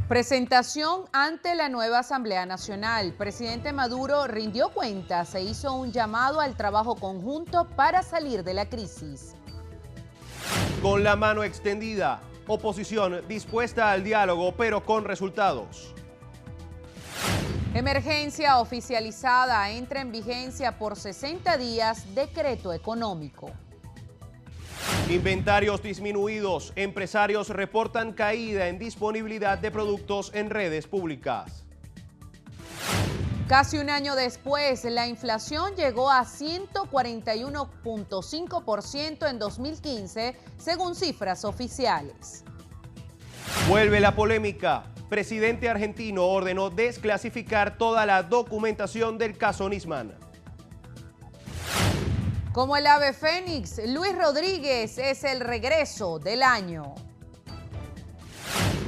Presentación ante la nueva Asamblea Nacional. Presidente Maduro rindió cuentas e hizo un llamado al trabajo conjunto para salir de la crisis. Con la mano extendida, oposición dispuesta al diálogo, pero con resultados. Emergencia oficializada, entra en vigencia por 60 días, decreto económico. Inventarios disminuidos, empresarios reportan caída en disponibilidad de productos en redes públicas. Casi un año después, la inflación llegó a 141.5% en 2015, según cifras oficiales. Vuelve la polémica. Presidente argentino ordenó desclasificar toda la documentación del caso Nisman. Como el ave fénix, Luis Rodríguez es el regreso del año.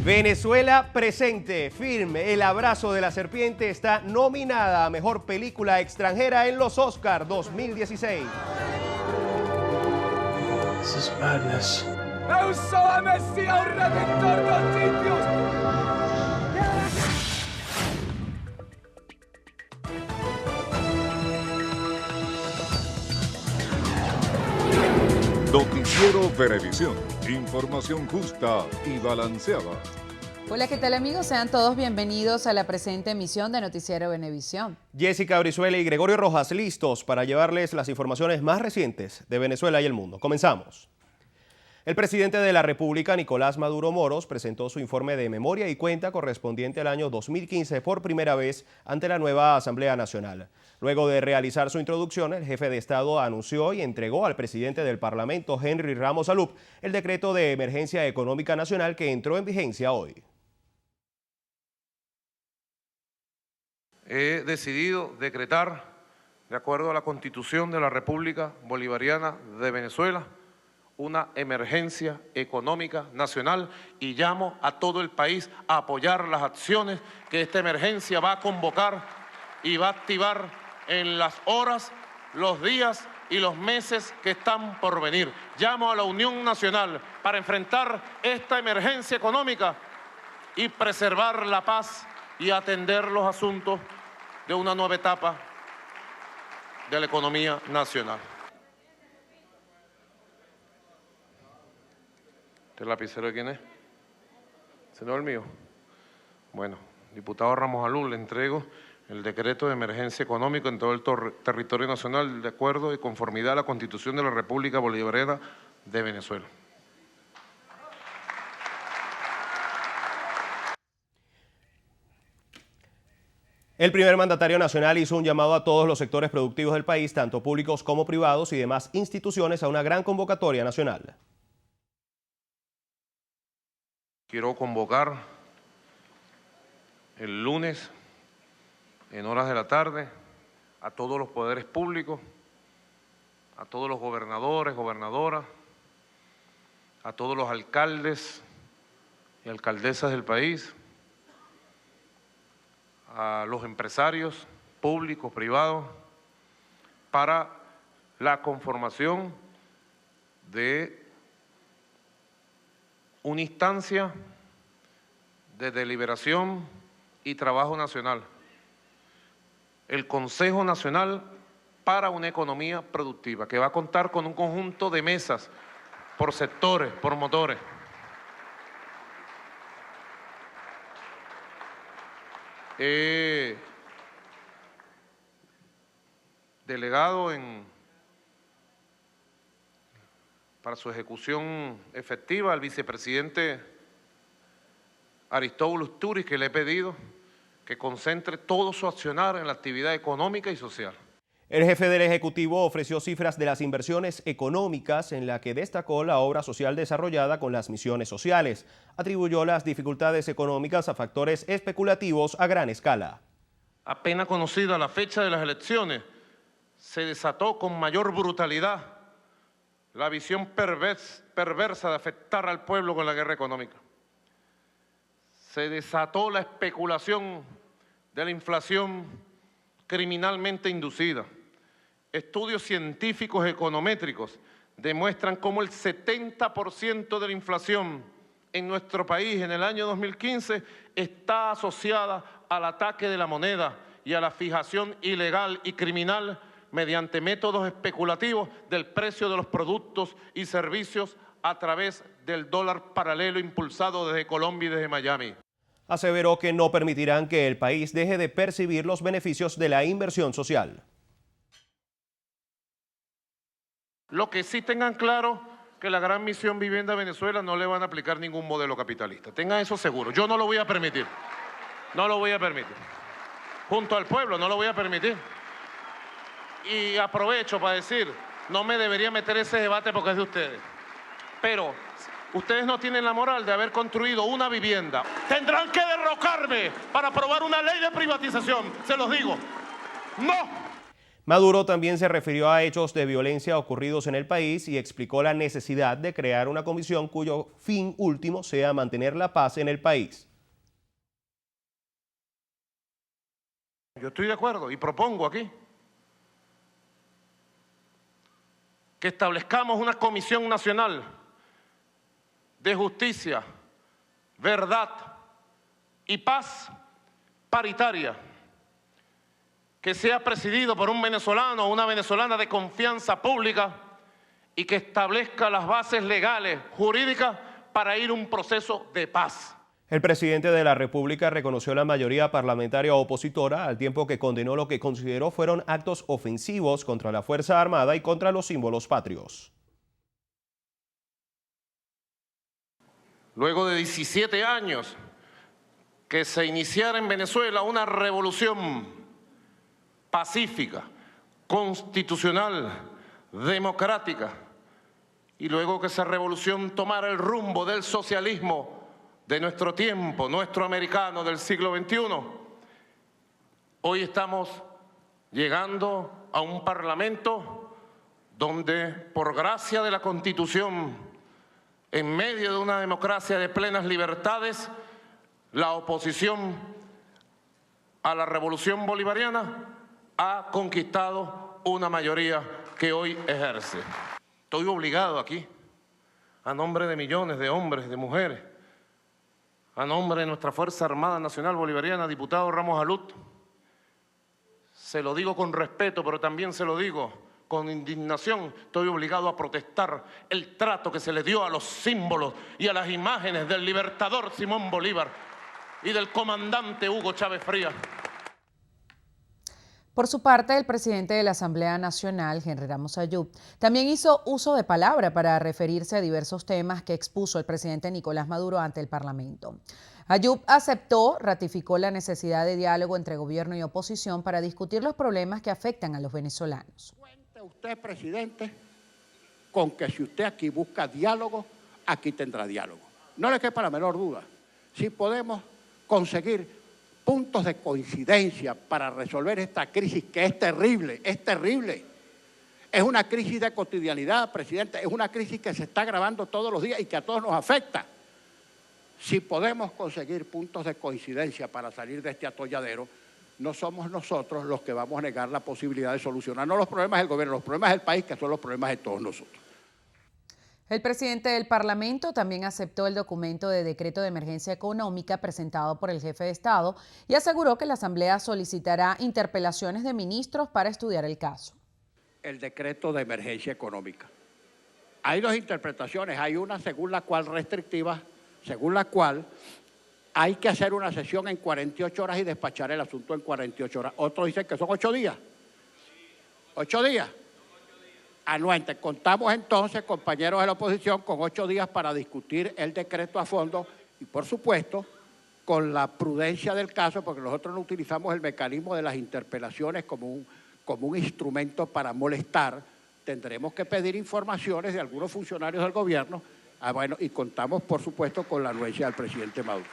Venezuela presente, firme. El abrazo de la serpiente está nominada a Mejor Película Extranjera en los Oscar 2016. This is madness. Eu sou a Messia, o Redentor dos sitios. Noticiero Venevisión. Información justa y balanceada. Hola, ¿qué tal amigos? Sean todos bienvenidos a la presente emisión de Noticiero Venevisión. Jessica Brizuela y Gregorio Rojas listos para llevarles las informaciones más recientes de Venezuela y el mundo. Comenzamos. El presidente de la República, Nicolás Maduro Moros, presentó su informe de memoria y cuenta correspondiente al año 2015 por primera vez ante la nueva Asamblea Nacional. Luego de realizar su introducción, el jefe de Estado anunció y entregó al presidente del Parlamento, Henry Ramos Alup, el decreto de emergencia económica nacional que entró en vigencia hoy. He decidido decretar, de acuerdo a la Constitución de la República Bolivariana de Venezuela, una emergencia económica nacional y llamo a todo el país a apoyar las acciones que esta emergencia va a convocar y va a activar en las horas, los días y los meses que están por venir. Llamo a la Unión Nacional para enfrentar esta emergencia económica y preservar la paz y atender los asuntos de una nueva etapa de la economía nacional. ¿El lapicero de quién es? ¿Ese no es el mío? Bueno, diputado Ramos Alup, le entrego el decreto de emergencia económica en todo el territorio nacional de acuerdo y conformidad a la Constitución de la República Bolivariana de Venezuela. El primer mandatario nacional hizo un llamado a todos los sectores productivos del país, tanto públicos como privados y demás instituciones, a una gran convocatoria nacional. Quiero convocar el lunes, en horas de la tarde, a todos los poderes públicos, a todos los gobernadores, gobernadoras, a todos los alcaldes y alcaldesas del país, a los empresarios públicos, privados, para la conformación de una instancia de deliberación y trabajo nacional, el Consejo Nacional para una Economía Productiva, que va a contar con un conjunto de mesas por sectores, por motores. He delegado para su ejecución efectiva al vicepresidente Aristóbulo Astúriz, que le he pedido que concentre todo su accionar en la actividad económica y social. El jefe del Ejecutivo ofreció cifras de las inversiones económicas en la que destacó la obra social desarrollada con las misiones sociales. Atribuyó las dificultades económicas a factores especulativos a gran escala. Apenas conocida la fecha de las elecciones, se desató con mayor brutalidad la visión perversa de afectar al pueblo con la guerra económica. Se desató la especulación de la inflación criminalmente inducida. Estudios científicos econométricos demuestran cómo el 70% de la inflación en nuestro país en el año 2015 está asociada al ataque de la moneda y a la fijación ilegal y criminal mediante métodos especulativos del precio de los productos y servicios a través del dólar paralelo impulsado desde Colombia y desde Miami. Aseveró que no permitirán que el país deje de percibir los beneficios de la inversión social. Lo que sí tengan claro, que la Gran Misión Vivienda Venezuela no le van a aplicar ningún modelo capitalista. Tengan eso seguro. Yo no lo voy a permitir. No lo voy a permitir. Junto al pueblo no lo voy a permitir. Y aprovecho para decir, no me debería meter ese debate porque es de ustedes. Pero ustedes no tienen la moral de haber construido una vivienda. Tendrán que derrocarme para aprobar una ley de privatización, se los digo. ¡No! Maduro también se refirió a hechos de violencia ocurridos en el país y explicó la necesidad de crear una comisión cuyo fin último sea mantener la paz en el país. Yo estoy de acuerdo y propongo aquí que establezcamos una comisión nacional de justicia, verdad y paz paritaria, que sea presidido por un venezolano o una venezolana de confianza pública y que establezca las bases legales, jurídicas, para ir a un proceso de paz. El presidente de la República reconoció la mayoría parlamentaria opositora al tiempo que condenó lo que consideró fueron actos ofensivos contra la Fuerza Armada y contra los símbolos patrios. Luego de 17 años que se iniciara en Venezuela una revolución pacífica, constitucional, democrática, y luego que esa revolución tomara el rumbo del socialismo de nuestro tiempo, nuestro americano del siglo XXI, hoy estamos llegando a un parlamento donde, por gracia de la Constitución, en medio de una democracia de plenas libertades, la oposición a la revolución bolivariana ha conquistado una mayoría que hoy ejerce. Estoy obligado aquí, a nombre de millones de hombres, de mujeres, a nombre de nuestra Fuerza Armada Nacional Bolivariana, diputado Ramos Alut, se lo digo con respeto, pero también se lo digo con indignación, estoy obligado a protestar el trato que se le dio a los símbolos y a las imágenes del libertador Simón Bolívar y del comandante Hugo Chávez Frías. Por su parte, el presidente de la Asamblea Nacional, Henry Ramos Ayub, también hizo uso de palabra para referirse a diversos temas que expuso el presidente Nicolás Maduro ante el Parlamento. Ayub ratificó la necesidad de diálogo entre gobierno y oposición para discutir los problemas que afectan a los venezolanos. Cuente usted, presidente, con que si usted aquí busca diálogo, aquí tendrá diálogo. No le quepa la menor duda. Si podemos conseguir puntos de coincidencia para resolver esta crisis que es terrible, es terrible. Es una crisis de cotidianidad, presidente, es una crisis que se está agravando todos los días y que a todos nos afecta. Si podemos conseguir puntos de coincidencia para salir de este atolladero, no somos nosotros los que vamos a negar la posibilidad de solucionar no los problemas del gobierno, los problemas del país, que son los problemas de todos nosotros. El presidente del Parlamento también aceptó el documento de decreto de emergencia económica presentado por el jefe de Estado y aseguró que la Asamblea solicitará interpelaciones de ministros para estudiar el caso. El decreto de emergencia económica. Hay dos interpretaciones. Hay una según la cual restrictiva, según la cual hay que hacer una sesión en 48 horas y despachar el asunto en 48 horas. Otros dicen que son 8 días. 8 días. Anuente. Contamos entonces, compañeros de la oposición, con 8 días para discutir el decreto a fondo y, por supuesto, con la prudencia del caso, porque nosotros no utilizamos el mecanismo de las interpelaciones como un instrumento para molestar. Tendremos que pedir informaciones de algunos funcionarios del gobierno, y contamos, por supuesto, con la anuencia del presidente Maduro.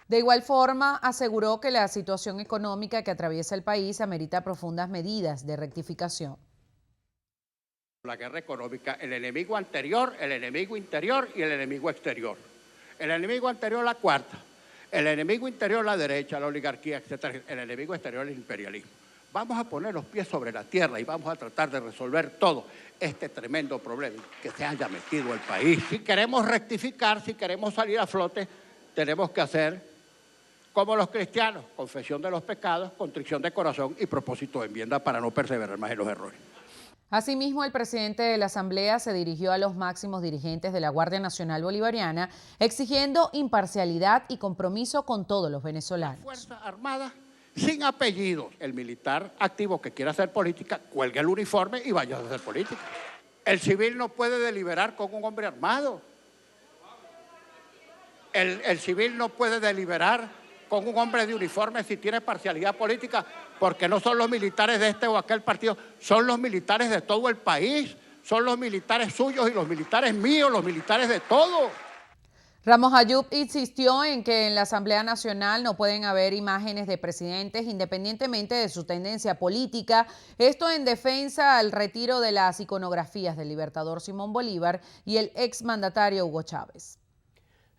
De igual forma, aseguró que la situación económica que atraviesa el país amerita profundas medidas de rectificación. La guerra económica, el enemigo anterior, el enemigo interior y el enemigo exterior. El enemigo anterior, la cuarta. El enemigo interior, la derecha, la oligarquía, etc. El enemigo exterior, el imperialismo. Vamos a poner los pies sobre la tierra y vamos a tratar de resolver todo este tremendo problema que se haya metido el país. Si queremos rectificar, si queremos salir a flote, tenemos que hacer como los cristianos, confesión de los pecados, contrición de corazón y propósito de enmienda para no perseverar más en los errores. Asimismo, el presidente de la Asamblea se dirigió a los máximos dirigentes de la Guardia Nacional Bolivariana, exigiendo imparcialidad y compromiso con todos los venezolanos. Fuerza Armada sin apellidos. El militar activo que quiera hacer política, cuelgue el uniforme y vaya a hacer política. El civil no puede deliberar con un hombre armado. El civil no puede deliberar con un hombre de uniforme si tiene parcialidad política, porque no son los militares de este o aquel partido, son los militares de todo el país, son los militares suyos y los militares míos, los militares de todo. Ramos Ayub insistió en que en la Asamblea Nacional no pueden haber imágenes de presidentes independientemente de su tendencia política, esto en defensa al retiro de las iconografías del libertador Simón Bolívar y el exmandatario Hugo Chávez.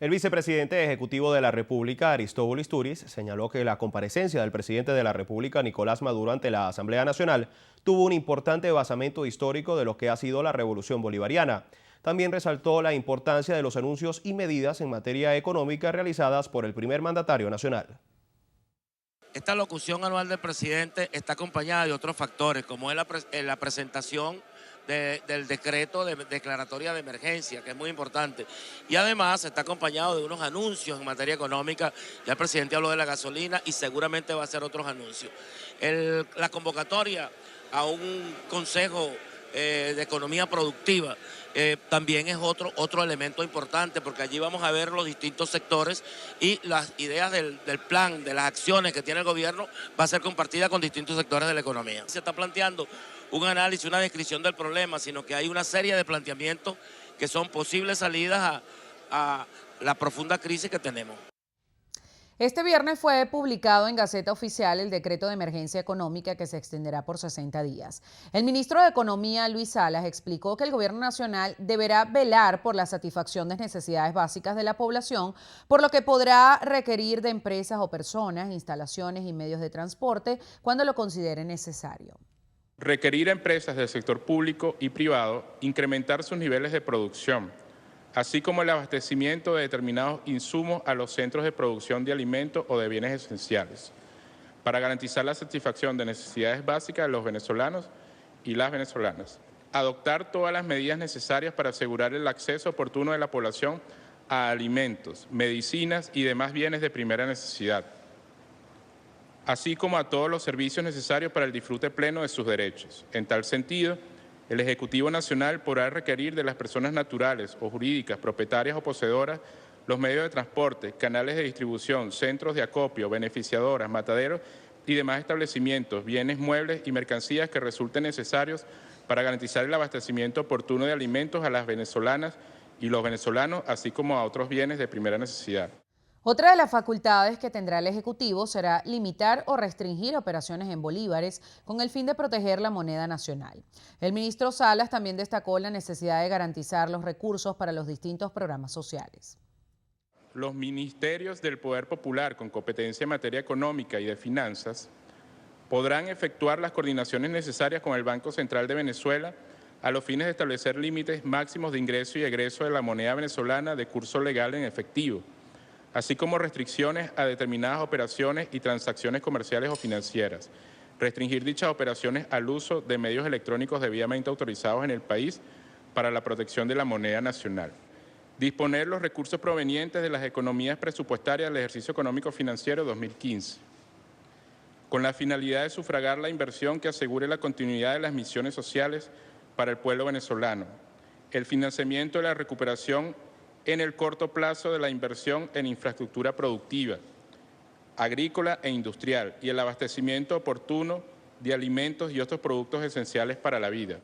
El vicepresidente ejecutivo de la República, Aristóbulo Istúriz, señaló que la comparecencia del presidente de la República, Nicolás Maduro, ante la Asamblea Nacional tuvo un importante basamento histórico de lo que ha sido la Revolución Bolivariana. También resaltó la importancia de los anuncios y medidas en materia económica realizadas por el primer mandatario nacional. Esta locución anual del presidente está acompañada de otros factores, como es la presentación del decreto de declaratoria de emergencia, que es muy importante. Y además está acompañado de unos anuncios en materia económica. Ya el presidente habló de la gasolina y seguramente va a hacer otros anuncios. La convocatoria a un consejo de economía productiva también es otro elemento importante, porque allí vamos a ver los distintos sectores y las ideas del plan, de las acciones que tiene el gobierno, va a ser compartida con distintos sectores de la economía. Se está planteando un análisis, una descripción del problema, sino que hay una serie de planteamientos que son posibles salidas a la profunda crisis que tenemos. Este viernes fue publicado en Gaceta Oficial el decreto de emergencia económica que se extenderá por 60 días. El ministro de Economía, Luis Salas, explicó que el gobierno nacional deberá velar por la satisfacción de necesidades básicas de la población, por lo que podrá requerir de empresas o personas, instalaciones y medios de transporte cuando lo considere necesario. Requerir a empresas del sector público y privado incrementar sus niveles de producción, así como el abastecimiento de determinados insumos a los centros de producción de alimentos o de bienes esenciales, para garantizar la satisfacción de necesidades básicas de los venezolanos y las venezolanas. Adoptar todas las medidas necesarias para asegurar el acceso oportuno de la población a alimentos, medicinas y demás bienes de primera necesidad, así como a todos los servicios necesarios para el disfrute pleno de sus derechos. En tal sentido, el Ejecutivo Nacional podrá requerir de las personas naturales o jurídicas, propietarias o poseedoras, los medios de transporte, canales de distribución, centros de acopio, beneficiadoras, mataderos y demás establecimientos, bienes muebles y mercancías que resulten necesarios para garantizar el abastecimiento oportuno de alimentos a las venezolanas y los venezolanos, así como a otros bienes de primera necesidad. Otra de las facultades que tendrá el Ejecutivo será limitar o restringir operaciones en bolívares con el fin de proteger la moneda nacional. El ministro Salas también destacó la necesidad de garantizar los recursos para los distintos programas sociales. Los ministerios del Poder Popular con competencia en materia económica y de finanzas podrán efectuar las coordinaciones necesarias con el Banco Central de Venezuela a los fines de establecer límites máximos de ingreso y egreso de la moneda venezolana de curso legal en efectivo, así como restricciones a determinadas operaciones y transacciones comerciales o financieras, restringir dichas operaciones al uso de medios electrónicos debidamente autorizados en el país para la protección de la moneda nacional, disponer los recursos provenientes de las economías presupuestarias del ejercicio económico financiero 2015, con la finalidad de sufragar la inversión que asegure la continuidad de las misiones sociales para el pueblo venezolano, el financiamiento de la recuperación en el corto plazo de la inversión en infraestructura productiva, agrícola e industrial y el abastecimiento oportuno de alimentos y otros productos esenciales para la vida.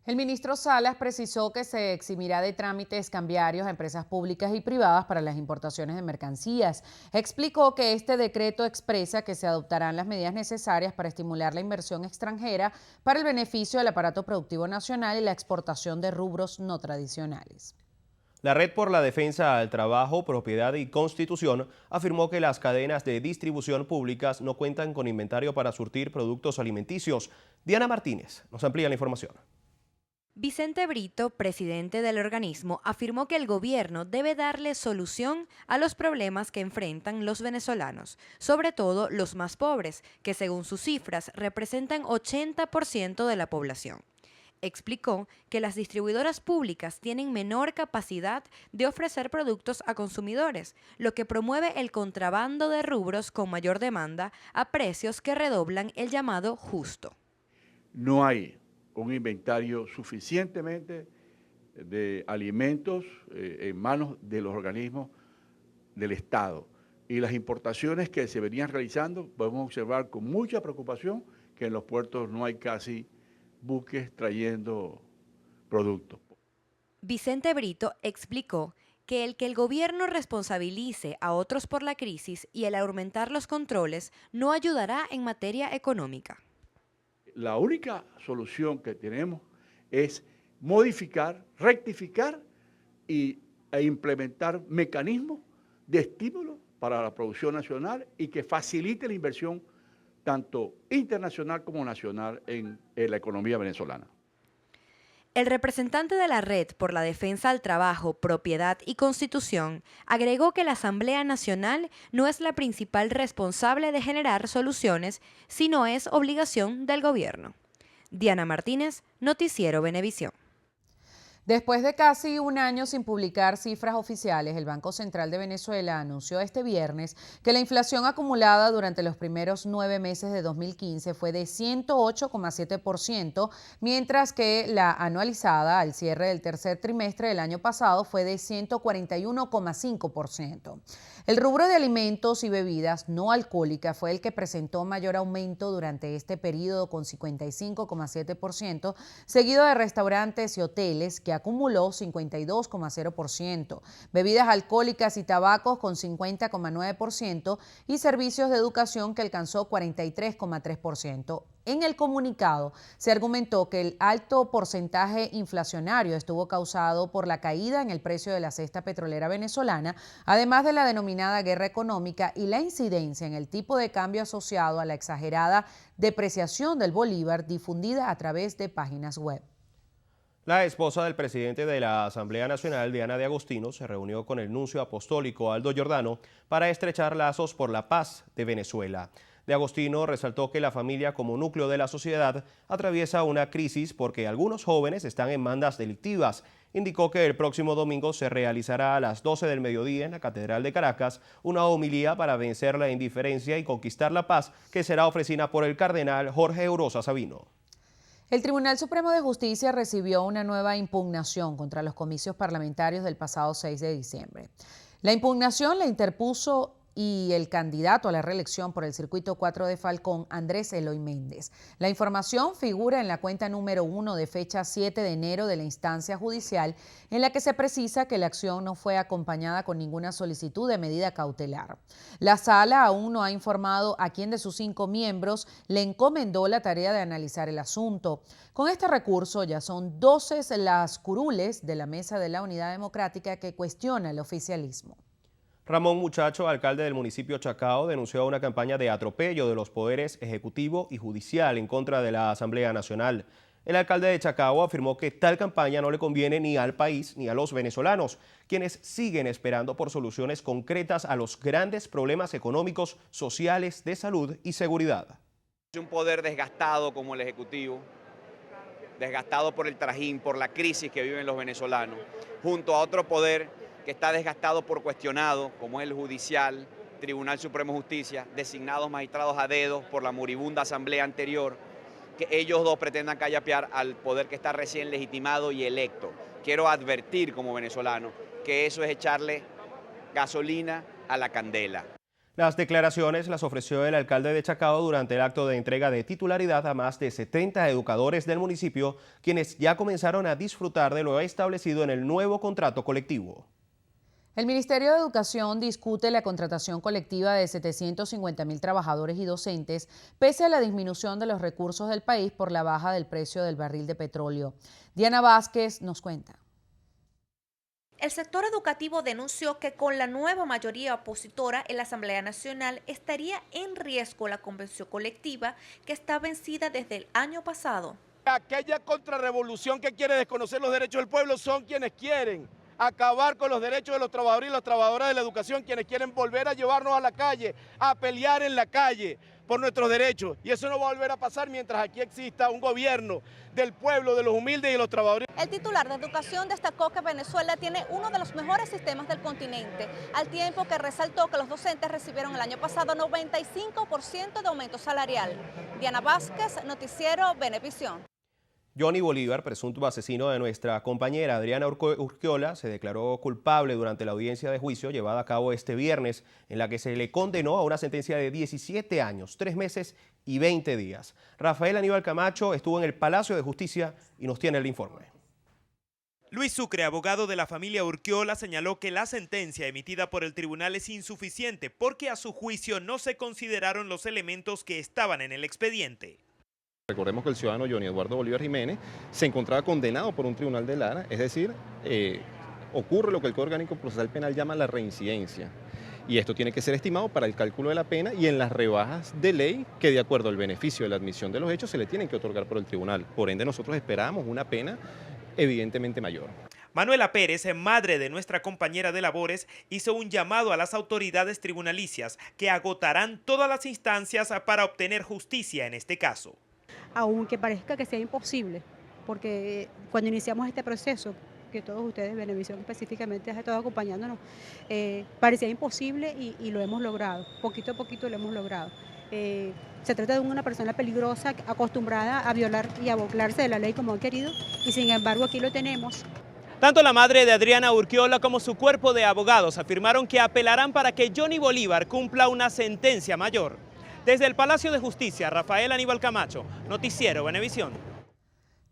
El ministro Salas precisó que se eximirá de trámites cambiarios a empresas públicas y privadas para las importaciones de mercancías. Explicó que este decreto expresa que se adoptarán las medidas necesarias para estimular la inversión extranjera para el beneficio del aparato productivo nacional y la exportación de rubros no tradicionales. La Red por la Defensa al Trabajo, Propiedad y Constitución afirmó que las cadenas de distribución públicas no cuentan con inventario para surtir productos alimenticios. Diana Martínez nos amplía la información. Vicente Brito, presidente del organismo, afirmó que el gobierno debe darle solución a los problemas que enfrentan los venezolanos, sobre todo los más pobres, que según sus cifras representan 80% de la población. Explicó que las distribuidoras públicas tienen menor capacidad de ofrecer productos a consumidores, lo que promueve el contrabando de rubros con mayor demanda a precios que redoblan el llamado justo. No hay un inventario suficientemente de alimentos en manos de los organismos del Estado. Y las importaciones que se venían realizando, podemos observar con mucha preocupación que en los puertos no hay casi buques trayendo productos. Vicente Brito explicó que el gobierno responsabilice a otros por la crisis y el aumentar los controles no ayudará en materia económica. La única solución que tenemos es modificar, rectificar e implementar mecanismos de estímulo para la producción nacional y que facilite la inversión tanto internacional como nacional en la economía venezolana. El representante de la Red por la Defensa al Trabajo, Propiedad y Constitución agregó que la Asamblea Nacional no es la principal responsable de generar soluciones, sino es obligación del gobierno. Diana Martínez, Noticiero Venevisión. Después de casi un año sin publicar cifras oficiales, el Banco Central de Venezuela anunció este viernes que la inflación acumulada durante los primeros 9 meses de 2015 fue de 108,7%, mientras que la anualizada al cierre del tercer trimestre del año pasado fue de 141,5%. El rubro de alimentos y bebidas no alcohólicas fue el que presentó mayor aumento durante este periodo con 55,7%, seguido de restaurantes y hoteles que acumuló 52,0%, bebidas alcohólicas y tabacos con 50,9% y servicios de educación que alcanzó 43,3%. En el comunicado se argumentó que el alto porcentaje inflacionario estuvo causado por la caída en el precio de la cesta petrolera venezolana, además de la denominada guerra económica y la incidencia en el tipo de cambio asociado a la exagerada depreciación del bolívar difundida a través de páginas web. La esposa del presidente de la Asamblea Nacional, Diana de Agostino, se reunió con el nuncio apostólico Aldo Giordano para estrechar lazos por la paz de Venezuela. De Agostino resaltó que la familia como núcleo de la sociedad atraviesa una crisis porque algunos jóvenes están en bandas delictivas. Indicó que el próximo domingo se realizará a las 12 del mediodía en la Catedral de Caracas una homilía para vencer la indiferencia y conquistar la paz, que será ofrecida por el cardenal Jorge Eurosa Sabino. El Tribunal Supremo de Justicia recibió una nueva impugnación contra los comicios parlamentarios del pasado 6 de diciembre. La impugnación la interpuso y el candidato a la reelección por el Circuito 4 de Falcón, Andrés Eloy Méndez. La información figura en la cuenta número 1 de fecha 7 de enero de la instancia judicial, en la que se precisa que la acción no fue acompañada con ninguna solicitud de medida cautelar. La sala aún no ha informado a quién de sus 5 miembros le encomendó la tarea de analizar el asunto. Con este recurso ya son 12 las curules de la Mesa de la Unidad Democrática que cuestiona el oficialismo. Ramón Muchacho, alcalde del municipio Chacao, denunció una campaña de atropello de los poderes ejecutivo y judicial en contra de la Asamblea Nacional. El alcalde de Chacao afirmó que tal campaña no le conviene ni al país ni a los venezolanos, quienes siguen esperando por soluciones concretas a los grandes problemas económicos, sociales, de salud y seguridad. Un poder desgastado como el ejecutivo, desgastado por el trajín, por la crisis que viven los venezolanos, junto a otro poder que está desgastado por cuestionado, como el judicial, Tribunal Supremo de Justicia, designados magistrados a dedo por la moribunda asamblea anterior, que ellos dos pretendan callapear al poder que está recién legitimado y electo. Quiero advertir como venezolano que eso es echarle gasolina a la candela. Las declaraciones las ofreció el alcalde de Chacao durante el acto de entrega de titularidad a más de 70 educadores del municipio, quienes ya comenzaron a disfrutar de lo establecido en el nuevo contrato colectivo. El Ministerio de Educación discute la contratación colectiva de 750.000 trabajadores y docentes, pese a la disminución de los recursos del país por la baja del precio del barril de petróleo. Diana Vázquez nos cuenta. El sector educativo denunció que con la nueva mayoría opositora en la Asamblea Nacional estaría en riesgo la convención colectiva que está vencida desde el año pasado. Aquella contrarrevolución que quiere desconocer los derechos del pueblo son quienes quieren acabar con los derechos de los trabajadores y las trabajadoras de la educación, quienes quieren volver a llevarnos a la calle, a pelear en la calle por nuestros derechos. Y eso no va a volver a pasar mientras aquí exista un gobierno del pueblo, de los humildes y de los trabajadores. El titular de Educación destacó que Venezuela tiene uno de los mejores sistemas del continente, al tiempo que resaltó que los docentes recibieron el año pasado 95% de aumento salarial. Diana Vázquez, Noticiero Venevisión. Johnny Bolívar, presunto asesino de nuestra compañera Adriana Urquiola, se declaró culpable durante la audiencia de juicio llevada a cabo este viernes, en la que se le condenó a una sentencia de 17 años, 3 meses y 20 días. Rafael Aníbal Camacho estuvo en el Palacio de Justicia y nos tiene el informe. Luis Sucre, abogado de la familia Urquiola, señaló que la sentencia emitida por el tribunal es insuficiente porque a su juicio no se consideraron los elementos que estaban en el expediente. Recordemos que el ciudadano Johnny Eduardo Bolívar Jiménez se encontraba condenado por un tribunal de Lara, es decir, ocurre lo que el Código Orgánico Procesal Penal llama la reincidencia. Y esto tiene que ser estimado para el cálculo de la pena y en las rebajas de ley que de acuerdo al beneficio de la admisión de los hechos se le tienen que otorgar por el tribunal. Por ende nosotros esperamos una pena evidentemente mayor. Manuela Pérez, madre de nuestra compañera de labores, hizo un llamado a las autoridades tribunalicias que agotarán todas las instancias para obtener justicia en este caso. Aunque parezca que sea imposible, porque cuando iniciamos este proceso, que todos ustedes, Venevisión específicamente, ha estado acompañándonos, parecía imposible y lo hemos logrado, poquito a poquito lo hemos logrado. Se trata de una persona peligrosa, acostumbrada a violar y a burlarse de la ley como han querido, y sin embargo aquí lo tenemos. Tanto la madre de Adriana Urquiola como su cuerpo de abogados afirmaron que apelarán para que Johnny Bolívar cumpla una sentencia mayor. Desde el Palacio de Justicia, Rafael Aníbal Camacho, Noticiero Venevisión.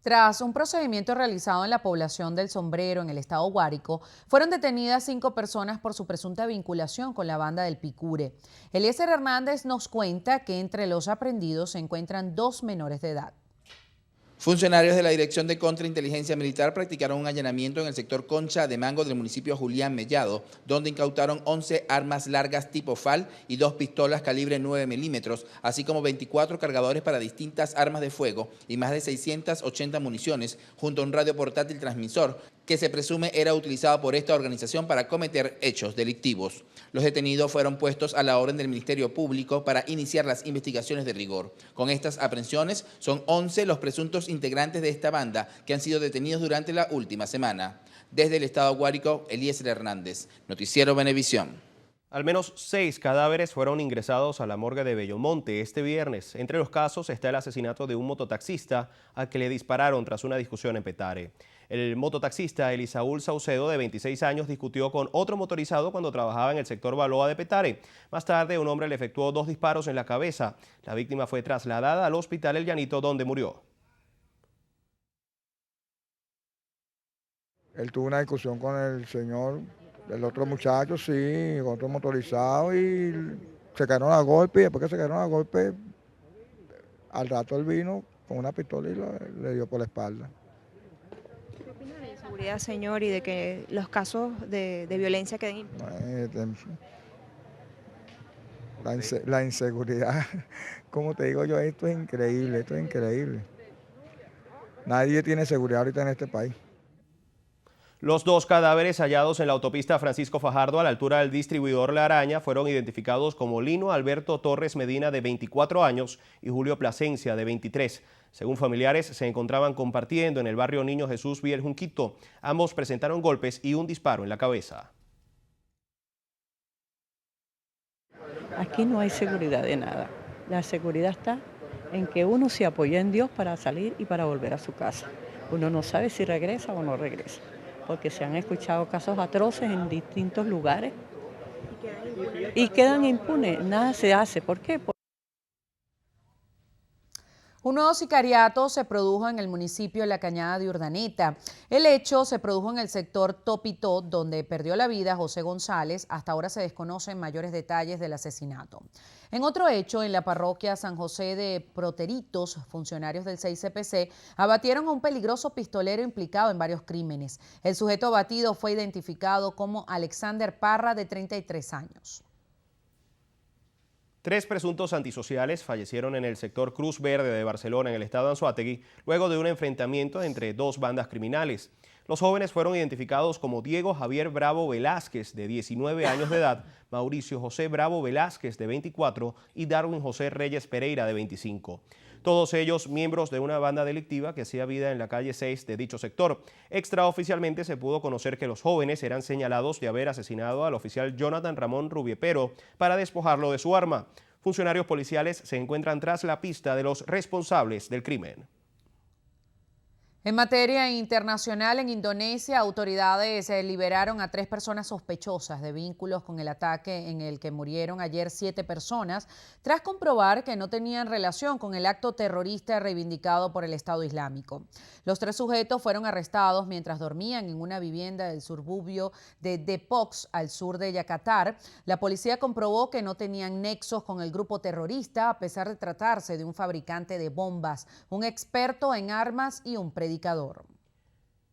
Tras un procedimiento realizado en la población del Sombrero, en el estado Guárico, fueron detenidas 5 personas por su presunta vinculación con la banda del Picure. Eliezer Hernández nos cuenta que entre los aprendidos se encuentran 2 menores de edad. Funcionarios de la Dirección de Contrainteligencia Militar practicaron un allanamiento en el sector Concha de Mango del municipio Julián Mellado, donde incautaron 11 armas largas tipo FAL y 2 pistolas calibre 9 milímetros, así como 24 cargadores para distintas armas de fuego y más de 680 municiones, junto a un radio portátil transmisor que se presume era utilizado por esta organización para cometer hechos delictivos. Los detenidos fueron puestos a la orden del Ministerio Público para iniciar las investigaciones de rigor. Con estas aprehensiones son 11 los presuntos integrantes de esta banda que han sido detenidos durante la última semana. Desde el estado Guárico, Eliezer Hernández, Noticiero Venevisión. Al menos 6 cadáveres fueron ingresados a la morgue de Bellomonte este viernes. Entre los casos está el asesinato de un mototaxista al que le dispararon tras una discusión en Petare. El mototaxista Elisaúl Saucedo, de 26 años, discutió con otro motorizado cuando trabajaba en el sector Baloa de Petare. Más tarde, un hombre le efectuó 2 disparos en la cabeza. La víctima fue trasladada al hospital El Llanito, donde murió. Él tuvo una discusión con el señor, el otro muchacho, sí, con otro motorizado, y se cayeron a golpe, y después que se cayeron a golpe, al rato él vino con una pistola y le dio por la espalda. ¿Qué opina de la inseguridad, señor, y de que los casos de violencia queden impunes? La inseguridad, como te digo yo, esto es increíble, Nadie tiene seguridad ahorita en este país. Los 2 cadáveres hallados en la autopista Francisco Fajardo a la altura del distribuidor La Araña fueron identificados como Lino Alberto Torres Medina, de 24 años, y Julio Plasencia, de 23. Según familiares, se encontraban compartiendo en el barrio Niño Jesús Villa El Junquito. Ambos presentaron golpes y un disparo en la cabeza. Aquí no hay seguridad de nada. La seguridad está en que uno se apoya en Dios para salir y para volver a su casa. Uno no sabe si regresa o no regresa, porque se han escuchado casos atroces en distintos lugares y quedan impunes. Nada se hace. ¿Por qué? Un nuevo sicariato se produjo en el municipio de La Cañada de Urdaneta. El hecho se produjo en el sector Topito, donde perdió la vida José González. Hasta ahora se desconocen mayores detalles del asesinato. En otro hecho, en la parroquia San José de Proteritos, funcionarios del 6CPC abatieron a un peligroso pistolero implicado en varios crímenes. El sujeto abatido fue identificado como Alexander Parra, de 33 años. 3 presuntos antisociales fallecieron en el sector Cruz Verde de Barcelona, en el estado de Anzoátegui, luego de un enfrentamiento entre 2 bandas criminales. Los jóvenes fueron identificados como Diego Javier Bravo Velázquez, de 19 años de edad, Mauricio José Bravo Velázquez, de 24, y Darwin José Reyes Pereira, de 25. Todos ellos miembros de una banda delictiva que hacía vida en la calle 6 de dicho sector. Extraoficialmente se pudo conocer que los jóvenes eran señalados de haber asesinado al oficial Jonathan Ramón Rubiepero para despojarlo de su arma. Funcionarios policiales se encuentran tras la pista de los responsables del crimen. En materia internacional, en Indonesia, autoridades liberaron a 3 personas sospechosas de vínculos con el ataque en el que murieron ayer 7 personas, tras comprobar que no tenían relación con el acto terrorista reivindicado por el Estado Islámico. Los 3 sujetos fueron arrestados mientras dormían en una vivienda del suburbio de Depok, al sur de Yakarta. La policía comprobó que no tenían nexos con el grupo terrorista, a pesar de tratarse de un fabricante de bombas, un experto en armas y un predicador.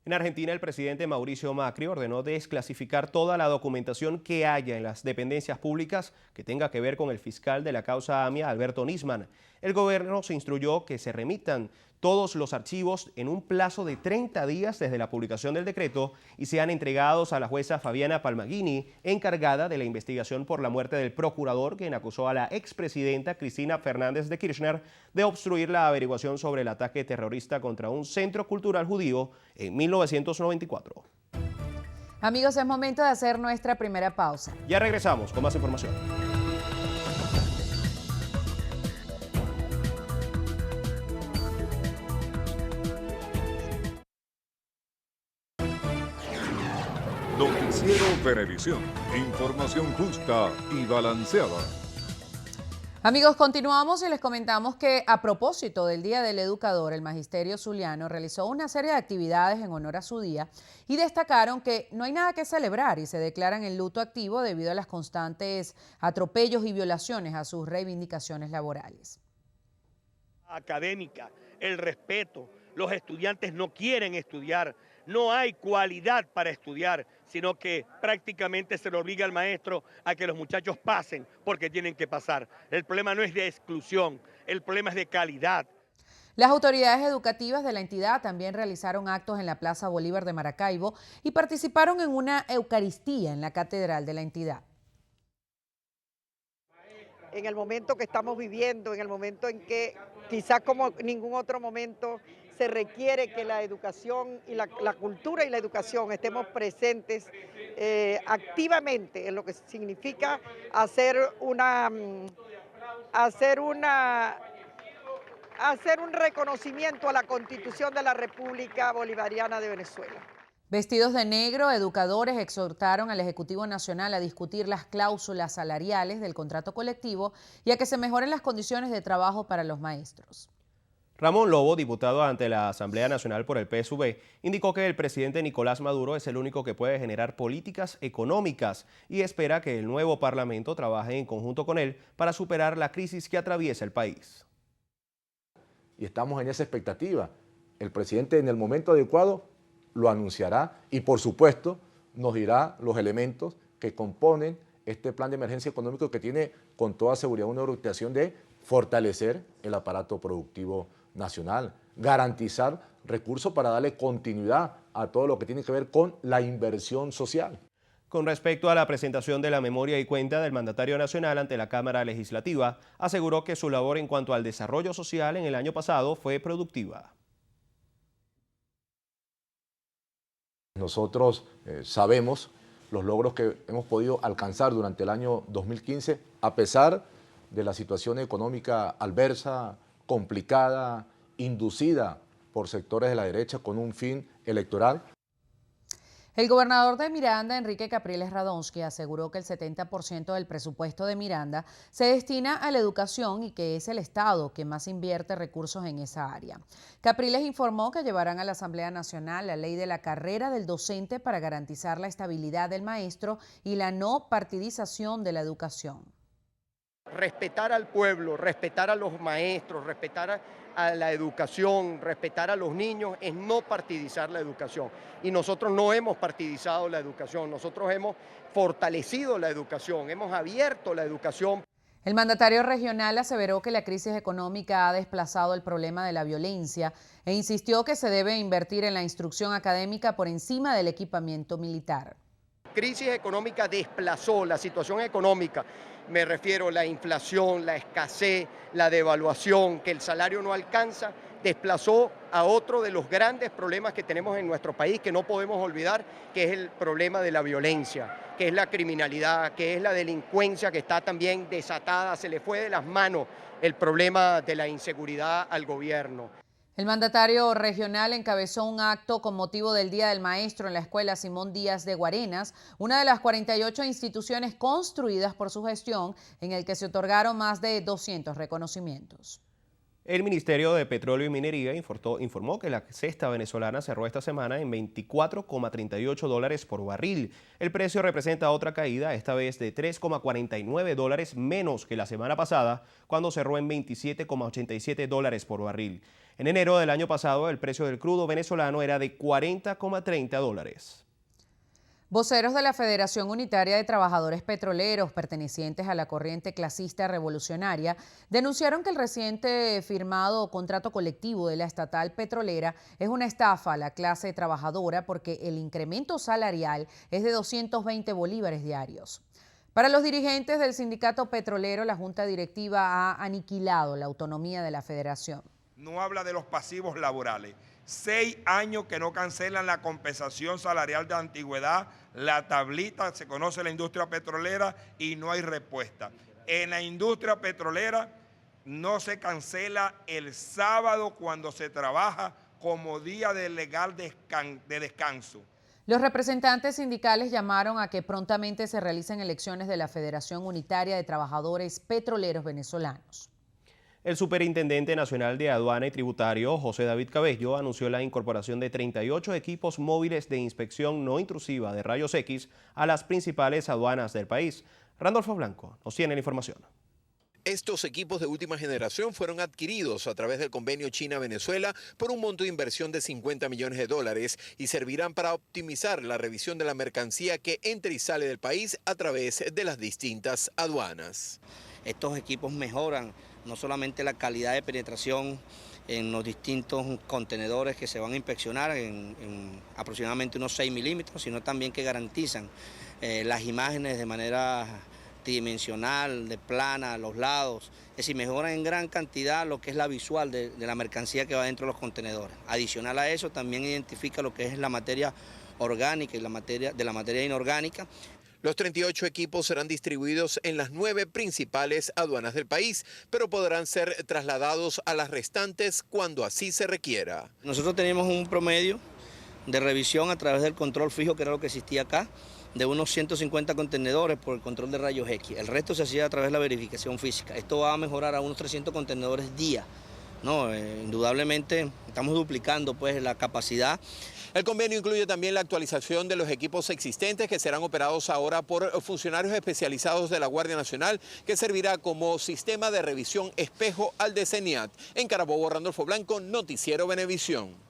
En Argentina, el presidente Mauricio Macri ordenó desclasificar toda la documentación que haya en las dependencias públicas que tenga que ver con el fiscal de la causa AMIA, Alberto Nisman. El gobierno se instruyó que se remitan todos los archivos en un plazo de 30 días desde la publicación del decreto y sean entregados a la jueza Fabiana Palmaghini, encargada de la investigación por la muerte del procurador, quien acusó a la expresidenta Cristina Fernández de Kirchner de obstruir la averiguación sobre el ataque terrorista contra un centro cultural judío en 1994. Amigos, es momento de hacer nuestra primera pausa. Ya regresamos con más información. Noticiero Venevisión. Información justa y balanceada. Amigos, continuamos y les comentamos que a propósito del Día del Educador, el Magisterio Zuliano realizó una serie de actividades en honor a su día y destacaron que no hay nada que celebrar y se declaran en luto activo debido a las constantes atropellos y violaciones a sus reivindicaciones laborales. Académica, el respeto, los estudiantes no quieren estudiar, no hay cualidad para estudiar, sino que prácticamente se le obliga al maestro a que los muchachos pasen porque tienen que pasar. El problema no es de exclusión, el problema es de calidad. Las autoridades educativas de la entidad también realizaron actos en la Plaza Bolívar de Maracaibo y participaron en una eucaristía en la catedral de la entidad. En el momento que estamos viviendo, en el momento en que quizás como ningún otro momento se requiere que la educación y la cultura y la educación estemos presentes activamente en lo que significa hacer un reconocimiento a la Constitución de la República Bolivariana de Venezuela. Vestidos de negro, educadores exhortaron al Ejecutivo Nacional a discutir las cláusulas salariales del contrato colectivo y a que se mejoren las condiciones de trabajo para los maestros. Ramón Lobo, diputado ante la Asamblea Nacional por el PSV, indicó que el presidente Nicolás Maduro es el único que puede generar políticas económicas y espera que el nuevo Parlamento trabaje en conjunto con él para superar la crisis que atraviesa el país. Y estamos en esa expectativa. El presidente en el momento adecuado lo anunciará y por supuesto nos dirá los elementos que componen este plan de emergencia económico que tiene con toda seguridad una orientación de fortalecer el aparato productivo nacional, garantizar recursos para darle continuidad a todo lo que tiene que ver con la inversión social. Con respecto a la presentación de la memoria y cuenta del mandatario nacional ante la Cámara Legislativa, aseguró que su labor en cuanto al desarrollo social en el año pasado fue productiva. Nosotros sabemos los logros que hemos podido alcanzar durante el año 2015, a pesar de la situación económica adversa, complicada, inducida por sectores de la derecha con un fin electoral. El gobernador de Miranda, Enrique Capriles Radonsky, aseguró que el 70% del presupuesto de Miranda se destina a la educación y que es el Estado que más invierte recursos en esa área. Capriles informó que llevarán a la Asamblea Nacional la ley de la carrera del docente para garantizar la estabilidad del maestro y la no partidización de la educación. Respetar al pueblo, respetar a los maestros, respetar a la educación, respetar a los niños, es no partidizar la educación. Y nosotros no hemos partidizado la educación, nosotros hemos fortalecido la educación, hemos abierto la educación. El mandatario regional aseveró que la crisis económica ha desplazado el problema de la violencia e insistió que se debe invertir en la instrucción académica por encima del equipamiento militar. La crisis económica desplazó la situación económica. Me refiero a la inflación, la escasez, la devaluación, que el salario no alcanza, desplazó a otro de los grandes problemas que tenemos en nuestro país, que no podemos olvidar, que es el problema de la violencia, que es la criminalidad, que es la delincuencia que está también desatada. Se le fue de las manos el problema de la inseguridad al gobierno. El mandatario regional encabezó un acto con motivo del Día del Maestro en la Escuela Simón Díaz de Guarenas, una de las 48 instituciones construidas por su gestión, en el que se otorgaron más de 200 reconocimientos. El Ministerio de Petróleo y Minería informó que la cesta venezolana cerró esta semana en $24,38 por barril. El precio representa otra caída, esta vez de $3,49 menos que la semana pasada, cuando cerró en $27,87 por barril. En enero del año pasado, el precio del crudo venezolano era de $40,30. Voceros de la Federación Unitaria de Trabajadores Petroleros, pertenecientes a la corriente clasista revolucionaria, denunciaron que el reciente firmado contrato colectivo de la estatal petrolera es una estafa a la clase trabajadora porque el incremento salarial es de 220 bolívares diarios. Para los dirigentes del sindicato petrolero, la Junta Directiva ha aniquilado la autonomía de la federación. No habla de los pasivos laborales. 6 años que no cancelan la compensación salarial de antigüedad, la tablita, se conoce la industria petrolera y no hay respuesta. En la industria petrolera no se cancela el sábado cuando se trabaja como día de legal de descanso. Los representantes sindicales llamaron a que prontamente se realicen elecciones de la Federación Unitaria de Trabajadores Petroleros Venezolanos. El Superintendente Nacional de Aduana y Tributario, José David Cabello, anunció la incorporación de 38 equipos móviles de inspección no intrusiva de rayos X a las principales aduanas del país. Randolfo Blanco nos tiene la información. Estos equipos de última generación fueron adquiridos a través del convenio China-Venezuela por un monto de inversión de $50 millones y servirán para optimizar la revisión de la mercancía que entra y sale del país a través de las distintas aduanas. Estos equipos mejoran no solamente la calidad de penetración en los distintos contenedores que se van a inspeccionar en aproximadamente unos 6 milímetros, sino también que garantizan las imágenes de manera tridimensional, de plana, a los lados. Es decir, mejoran en gran cantidad lo que es la visual de la mercancía que va dentro de los contenedores. Adicional a eso, también identifica lo que es la materia orgánica y la materia inorgánica. Los 38 equipos serán distribuidos en las 9 principales aduanas del país, pero podrán ser trasladados a las restantes cuando así se requiera. Nosotros tenemos un promedio de revisión a través del control fijo, que era lo que existía acá, de unos 150 contenedores por el control de rayos X. El resto se hacía a través de la verificación física. Esto va a mejorar a unos 300 contenedores día. No, indudablemente estamos duplicando pues la capacidad. El convenio incluye también la actualización de los equipos existentes que serán operados ahora por funcionarios especializados de la Guardia Nacional, que servirá como sistema de revisión espejo al de CENIAT. En Carabobo, Randolfo Blanco, Noticiero Venevisión.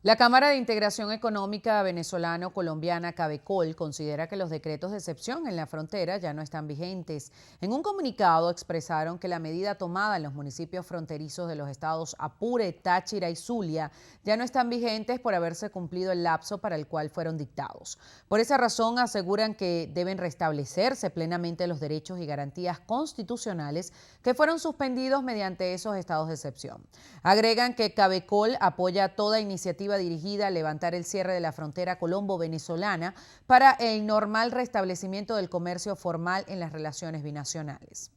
La Cámara de Integración Económica Venezolano-Colombiana, CABECOL, considera que los decretos de excepción en la frontera ya no están vigentes. En un comunicado expresaron que la medida tomada en los municipios fronterizos de los estados Apure, Táchira y Zulia ya no están vigentes por haberse cumplido el lapso para el cual fueron dictados. Por esa razón aseguran que deben restablecerse plenamente los derechos y garantías constitucionales que fueron suspendidos mediante esos estados de excepción. Agregan que CABECOL apoya toda iniciativa dirigida a levantar el cierre de la frontera colombo-venezolana para el normal restablecimiento del comercio formal en las relaciones binacionales.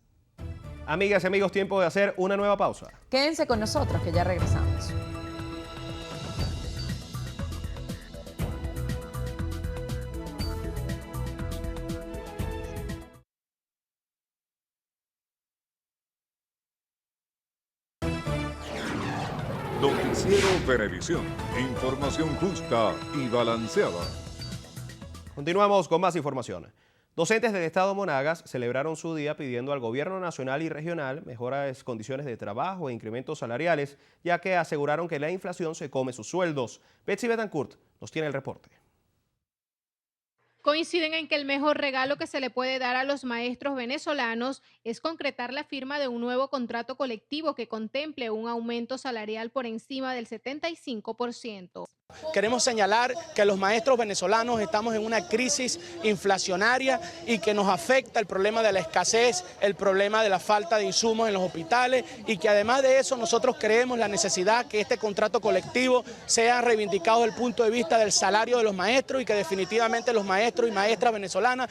Amigas y amigos, tiempo de hacer una nueva pausa. Quédense con nosotros que ya regresamos. Noticiero Venevisión. Información justa y balanceada. Continuamos con más información. Docentes del estado Monagas celebraron su día pidiendo al gobierno nacional y regional mejores condiciones de trabajo e incrementos salariales, ya que aseguraron que la inflación se come sus sueldos. Betsy Betancourt nos tiene el reporte. Coinciden en que el mejor regalo que se le puede dar a los maestros venezolanos es concretar la firma de un nuevo contrato colectivo que contemple un aumento salarial por encima del 75%. Queremos señalar que los maestros venezolanos estamos en una crisis inflacionaria y que nos afecta el problema de la escasez, el problema de la falta de insumos en los hospitales y que además de eso nosotros creemos la necesidad que este contrato colectivo sea reivindicado desde el punto de vista del salario de los maestros y que definitivamente los maestros y maestras venezolanas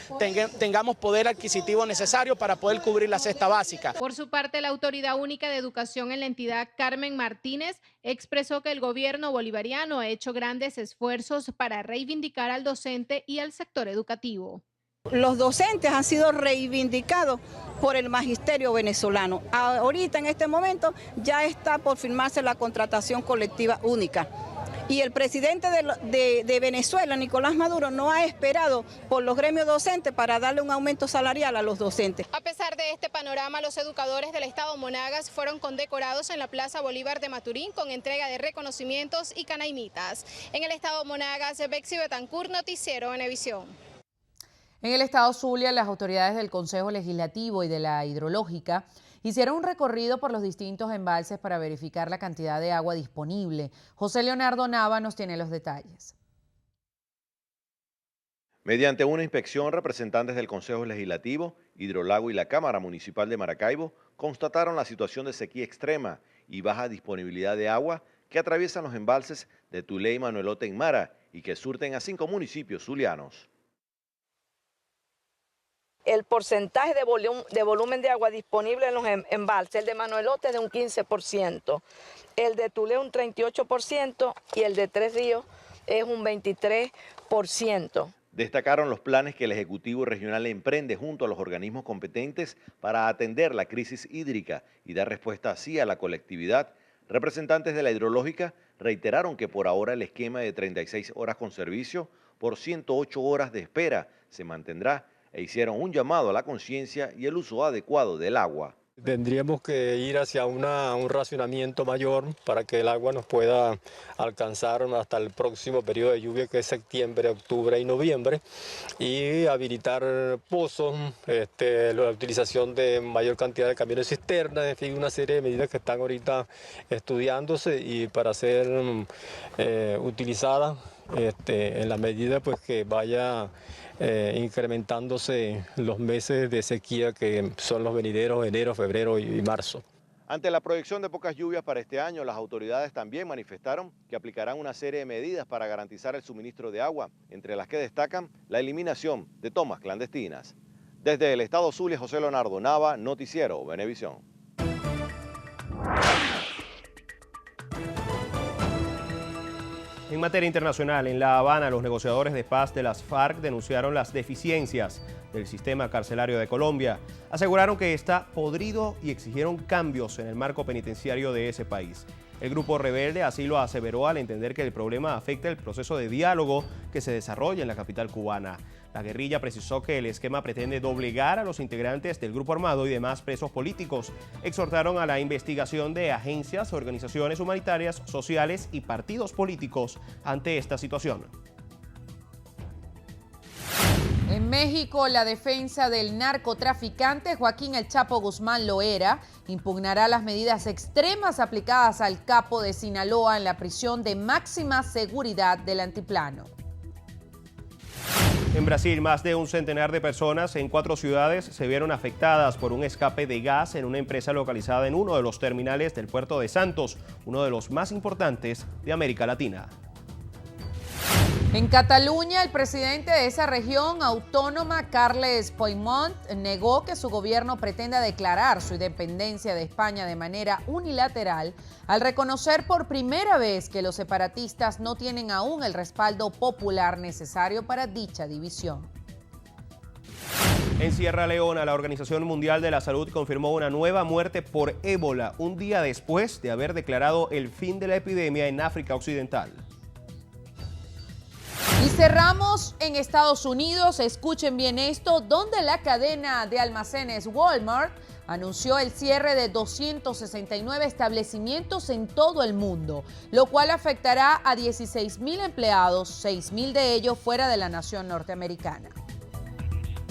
tengamos poder adquisitivo necesario para poder cubrir la cesta básica. Por su parte, la Autoridad Única de Educación en la entidad, Carmen Martínez, expresó que el gobierno bolivariano ha hecho grandes esfuerzos para reivindicar al docente y al sector educativo. Los docentes han sido reivindicados por el magisterio venezolano. Ahorita, en este momento, ya está por firmarse la contratación colectiva única. Y el presidente de Venezuela, Nicolás Maduro, no ha esperado por los gremios docentes para darle un aumento salarial a los docentes. A pesar de este panorama, los educadores del estado Monagas fueron condecorados en la Plaza Bolívar de Maturín con entrega de reconocimientos y canaimitas. En el estado Monagas, Betsy Betancourt, Noticiero Venevisión. En el estado Zulia, las autoridades del Consejo Legislativo y de la Hidrológica hicieron un recorrido por los distintos embalses para verificar la cantidad de agua disponible. José Leonardo Nava nos tiene los detalles. Mediante una inspección, representantes del Consejo Legislativo, Hidrolago y la Cámara Municipal de Maracaibo constataron la situación de sequía extrema y baja disponibilidad de agua que atraviesan los embalses de Tulé y Manuelote en Mara y que surten a 5 municipios zulianos. El porcentaje de volumen de agua disponible en los embalses, el de Manuelote es de un 15%, el de Tulé un 38% y el de Tres Ríos es un 23%. Destacaron los planes que el Ejecutivo Regional emprende junto a los organismos competentes para atender la crisis hídrica y dar respuesta así a la colectividad. Representantes de la Hidrológica reiteraron que por ahora el esquema de 36 horas con servicio por 108 horas de espera se mantendrá e hicieron un llamado a la conciencia y el uso adecuado del agua. Tendríamos que ir hacia un racionamiento mayor para que el agua nos pueda alcanzar hasta el próximo periodo de lluvia, que es septiembre, octubre y noviembre, y habilitar pozos, la utilización de mayor cantidad de camiones cisternas, en fin, una serie de medidas que están ahorita estudiándose y para ser utilizadas en la medida pues que vaya incrementándose los meses de sequía que son los venideros enero, febrero y marzo. Ante la proyección de pocas lluvias para este año, las autoridades también manifestaron que aplicarán una serie de medidas para garantizar el suministro de agua, entre las que destacan la eliminación de tomas clandestinas. Desde el estado Zulia, José Leonardo Nava, Noticiero Venevisión. En materia internacional, en La Habana, los negociadores de paz de las FARC denunciaron las deficiencias del sistema carcelario de Colombia. Aseguraron que está podrido y exigieron cambios en el marco penitenciario de ese país. El grupo rebelde así lo aseveró al entender que el problema afecta el proceso de diálogo que se desarrolla en la capital cubana. La guerrilla precisó que el esquema pretende doblegar a los integrantes del grupo armado y demás presos políticos. Exhortaron a la investigación de agencias, organizaciones humanitarias, sociales y partidos políticos ante esta situación. En México, la defensa del narcotraficante Joaquín El Chapo Guzmán Loera impugnará las medidas extremas aplicadas al capo de Sinaloa en la prisión de máxima seguridad del Altiplano. En Brasil, más de un centenar de personas en 4 ciudades se vieron afectadas por un escape de gas en una empresa localizada en uno de los terminales del puerto de Santos, uno de los más importantes de América Latina. En Cataluña, el presidente de esa región autónoma, Carles Puigdemont, negó que su gobierno pretenda declarar su independencia de España de manera unilateral al reconocer por primera vez que los separatistas no tienen aún el respaldo popular necesario para dicha división. En Sierra Leona, la Organización Mundial de la Salud confirmó una nueva muerte por ébola, un día después de haber declarado el fin de la epidemia en África Occidental. Y cerramos en Estados Unidos, escuchen bien esto, donde la cadena de almacenes Walmart anunció el cierre de 269 establecimientos en todo el mundo, lo cual afectará a 16,000 empleados, 6,000 de ellos fuera de la nación norteamericana.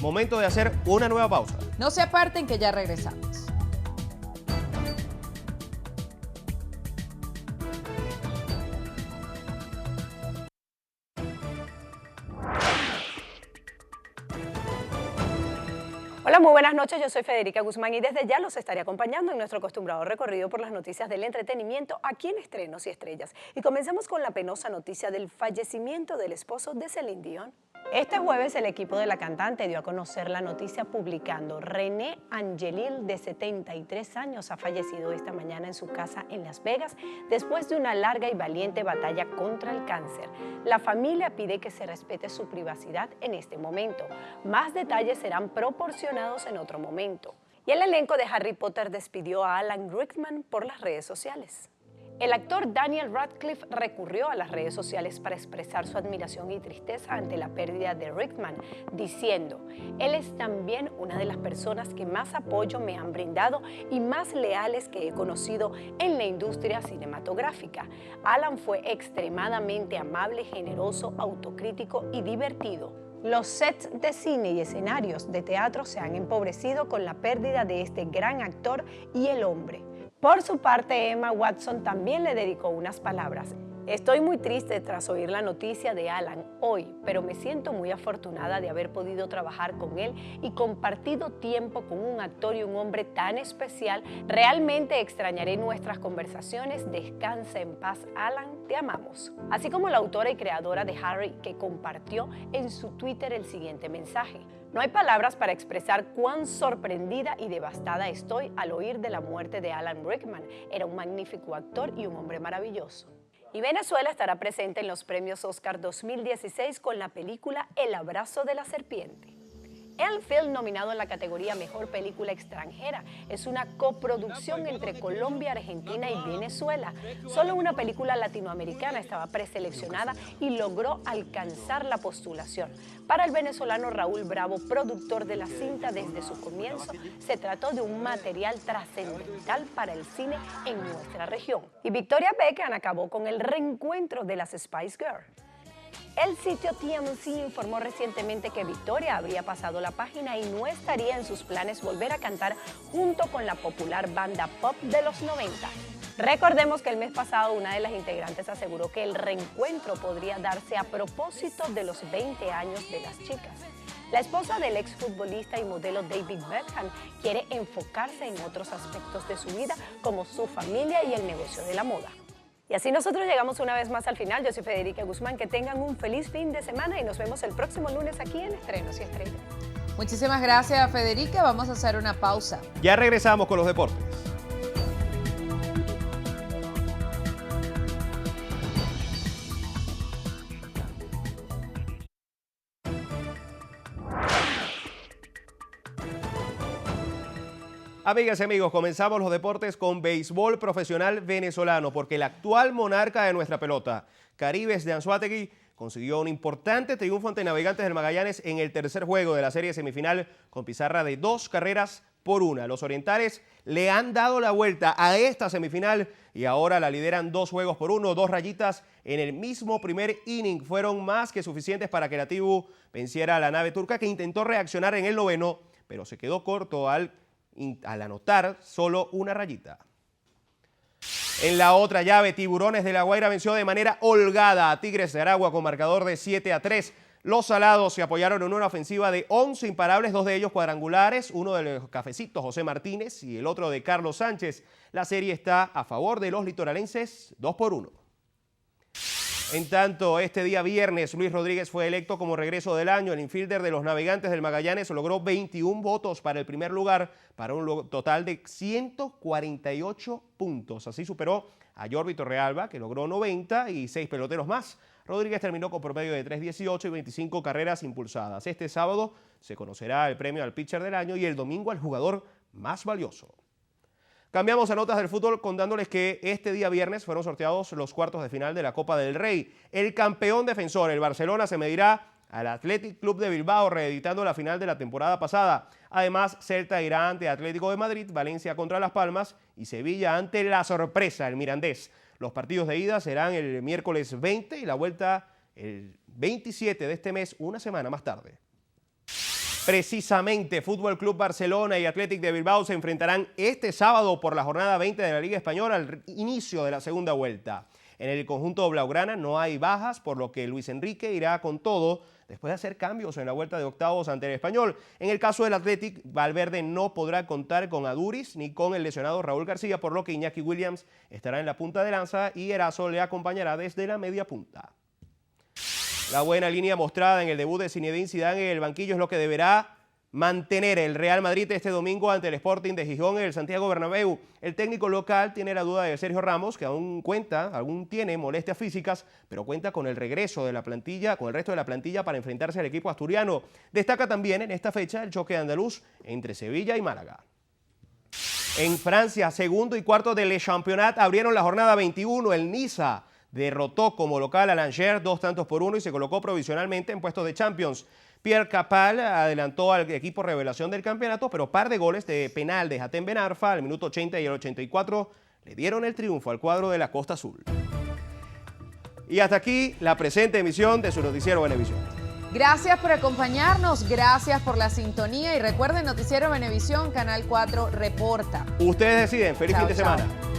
Momento de hacer una nueva pausa. No se aparten que ya regresamos. Hola, muy buenas noches, yo soy Federica Guzmán y desde ya los estaré acompañando en nuestro acostumbrado recorrido por las noticias del entretenimiento aquí en Estrenos y Estrellas. Y comenzamos con la penosa noticia del fallecimiento del esposo de Celine Dion. Este jueves el equipo de la cantante dio a conocer la noticia publicando: René Angelil, de 73 años, ha fallecido esta mañana en su casa en Las Vegas después de una larga y valiente batalla contra el cáncer. La familia pide que se respete su privacidad en este momento. Más detalles serán proporcionados en otro momento. Y el elenco de Harry Potter despidió a Alan Rickman por las redes sociales. El actor Daniel Radcliffe recurrió a las redes sociales para expresar su admiración y tristeza ante la pérdida de Rickman, diciendo: él es también una de las personas que más apoyo me han brindado y más leales que he conocido en la industria cinematográfica. Alan fue extremadamente amable, generoso, autocrítico y divertido. Los sets de cine y escenarios de teatro se han empobrecido con la pérdida de este gran actor y el hombre. Por su parte, Emma Watson también le dedicó unas palabras. Estoy muy triste tras oír la noticia de Alan hoy, pero me siento muy afortunada de haber podido trabajar con él y compartido tiempo con un actor y un hombre tan especial. Realmente extrañaré nuestras conversaciones. Descansa en paz, Alan, te amamos. Así como la autora y creadora de Harry, que compartió en su Twitter el siguiente mensaje: no hay palabras para expresar cuán sorprendida y devastada estoy al oír de la muerte de Alan Rickman. Era un magnífico actor y un hombre maravilloso. Y Venezuela estará presente en los premios Oscar 2016 con la película El abrazo de la serpiente. El film, nominado en la categoría Mejor Película Extranjera, es una coproducción entre Colombia, Argentina y Venezuela. Solo una película latinoamericana estaba preseleccionada y logró alcanzar la postulación. Para el venezolano Raúl Bravo, productor de la cinta desde su comienzo, se trató de un material trascendental para el cine en nuestra región. Y Victoria Beckham acabó con el reencuentro de las Spice Girls. El sitio TMZ informó recientemente que Victoria habría pasado la página y no estaría en sus planes volver a cantar junto con la popular banda pop de los 90. Recordemos que el mes pasado una de las integrantes aseguró que el reencuentro podría darse a propósito de los 20 años de las chicas. La esposa del exfutbolista y modelo David Beckham quiere enfocarse en otros aspectos de su vida, como su familia y el negocio de la moda. Y así nosotros llegamos una vez más al final. Yo soy Federica Guzmán. Que tengan un feliz fin de semana y nos vemos el próximo lunes aquí en Estrenos y Estrellas. Muchísimas gracias, Federica. Vamos a hacer una pausa. Ya regresamos con los deportes. Amigas y amigos, comenzamos los deportes con béisbol profesional venezolano, porque el actual monarca de nuestra pelota, Caribes de Anzoátegui, consiguió un importante triunfo ante Navegantes del Magallanes en el tercer juego de la serie semifinal con pizarra de 2-1. Los orientales le han dado la vuelta a esta semifinal y ahora la lideran 2-1, 2 rayitas en el mismo primer inning. Fueron más que suficientes para que la Tibu venciera a la nave turca, que intentó reaccionar en el noveno, pero se quedó corto al anotar solo una rayita. En la otra llave, Tiburones de La Guaira venció de manera holgada a Tigres de Aragua con marcador de 7-3. Los Salados se apoyaron en una ofensiva de 11 imparables, 2 de ellos cuadrangulares, uno de los cafecitos, José Martínez, y el otro de Carlos Sánchez. La serie está a favor de los litoralenses, 2-1. En tanto, este día viernes, Luis Rodríguez fue electo como regreso del año. El infielder de los Navegantes del Magallanes logró 21 votos para el primer lugar, para un total de 148 puntos. Así superó a Jorvi Torrealba, que logró 90, y 6 peloteros más Rodríguez terminó con promedio de 3.18 y 25 carreras impulsadas. Este sábado se conocerá el premio al pitcher del año y el domingo al jugador más valioso. Cambiamos a notas del fútbol contándoles que este día viernes fueron sorteados los cuartos de final de la Copa del Rey. El campeón defensor, el Barcelona, se medirá al Athletic Club de Bilbao, reeditando la final de la temporada pasada. Además, Celta irá ante Atlético de Madrid, Valencia contra Las Palmas y Sevilla ante la sorpresa, el Mirandés. Los partidos de ida serán el miércoles 20 y la vuelta el 27 de este mes, una semana más tarde. Precisamente, Fútbol Club Barcelona y Athletic de Bilbao se enfrentarán este sábado por la jornada 20 de la Liga Española al inicio de la segunda vuelta. En el conjunto blaugrana no hay bajas, por lo que Luis Enrique irá con todo después de hacer cambios en la vuelta de octavos ante el Español. En el caso del Athletic, Valverde no podrá contar con Aduriz ni con el lesionado Raúl García, por lo que Iñaki Williams estará en la punta de lanza y Eraso le acompañará desde la media punta. La buena línea mostrada en el debut de Zinedine Zidane en el banquillo es lo que deberá mantener el Real Madrid este domingo ante el Sporting de Gijón en el Santiago Bernabéu. El técnico local tiene la duda de Sergio Ramos, que aún tiene molestias físicas, pero cuenta con el regreso de la plantilla, con el resto de la plantilla para enfrentarse al equipo asturiano. Destaca también en esta fecha el choque andaluz entre Sevilla y Málaga. En Francia, segundo y cuarto de Le Championnat abrieron la jornada 21. El Niza derrotó como local al Angers 2-1 y se colocó provisionalmente en puestos de Champions. Pierre Capal adelantó al equipo revelación del campeonato, pero par de goles de penal de Hatem Ben Arfa al minuto 80 y el 84 le dieron el triunfo al cuadro de la Costa Azul. Y hasta aquí la presente emisión de su noticiero Venevisión. Gracias por acompañarnos, gracias por la sintonía y recuerden, Noticiero Venevisión, Canal 4 reporta. Ustedes deciden. Feliz fin de semana. Chao.